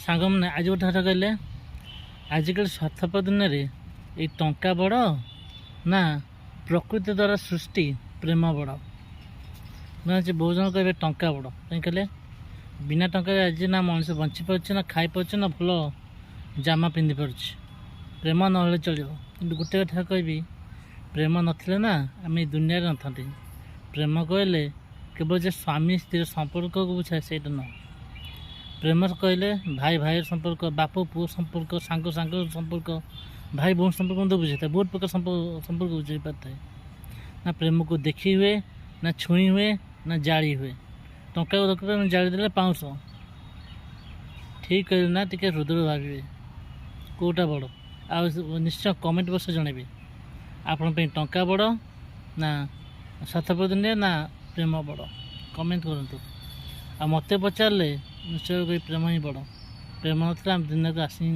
ସାଙ୍ଗମାନେ ଆଜି ଗୋଟେ କଥା କହିଲେ, ଆଜିକାଲି ସ୍ୱାର୍ଥପର ଦୁନିଆରେ ଏଇ ଟଙ୍କା ବଡ଼ ନା ପ୍ରକୃତି ଦ୍ୱାରା ସୃଷ୍ଟି ପ୍ରେମ ବଡ଼। ମୁଁ ଆଜି ବହୁ ଜଣ କହିବେ ଟଙ୍କା ବଡ଼, କାହିଁ କହିଲେ ବିନା ଟଙ୍କାରେ ଆଜି ନା ମଣିଷ ବଞ୍ଚିପାରୁଛି, ନା ଖାଇପାରୁଛି, ନା ଭଲ ଜାମା ପିନ୍ଧିପାରୁଛି। ପ୍ରେମ ନହେଲେ ଚଳିବ, କିନ୍ତୁ ଗୋଟେ କଥା କହିବି, ପ୍ରେମ ନଥିଲେ ନା ଆମେ ଏ ଦୁନିଆରେ ନଥାନ୍ତି। ପ୍ରେମ କହିଲେ କେବଳ ଯେ ସ୍ୱାମୀ ସ୍ତ୍ରୀର ସମ୍ପର୍କକୁ ବୁଝାଏ, ସେଇଟା ନୁହଁ। ପ୍ରେମ କହିଲେ ଭାଇ ଭାଇର ସମ୍ପର୍କ, ବାପ ପୁଅ ସମ୍ପର୍କ, ସାଙ୍ଗ ସାଙ୍ଗ ସମ୍ପର୍କ, ଭାଇ ଭଉଣୀ ସମ୍ପର୍କ ମଧ୍ୟ ବୁଝାଇଥାଏ। ବହୁତ ପ୍ରକାର ସମ୍ପର୍କ ବୁଝାଇ ପାରିଥାଏ। ନା ପ୍ରେମକୁ ଦେଖି ହୁଏ, ନା ଛୁଇଁ ହୁଏ, ନା ଜାଳି ହୁଏ। ଟଙ୍କାକୁ ଦରକାର ଜାଳି ଦେଲେ ପାଉଁଶ। ଠିକ୍ କହିଲେ ନା? ଟିକେ ହୃଦୟରୁ ଭାବିବେ କେଉଁଟା ବଡ଼। ଆଉ ନିଶ୍ଚୟ କମେଣ୍ଟ ବକ୍ସରେ ଜଣାଇବେ ଆପଣଙ୍କ ପାଇଁ ଟଙ୍କା ବଡ଼ ନା ସ୍ୱାର୍ଥପର ଦୁନିଆ, ନା ପ୍ରେମ ବଡ଼। କମେଣ୍ଟ କରନ୍ତୁ। ଆଉ ମୋତେ ପଚାରିଲେ ନିଶ୍ଚୟ ପ୍ରେମ ହିଁ ବଡ଼। ପ୍ରେମ ନଥିଲେ ଆମେ ଦୁନିଆକୁ ଆସି ହିଁ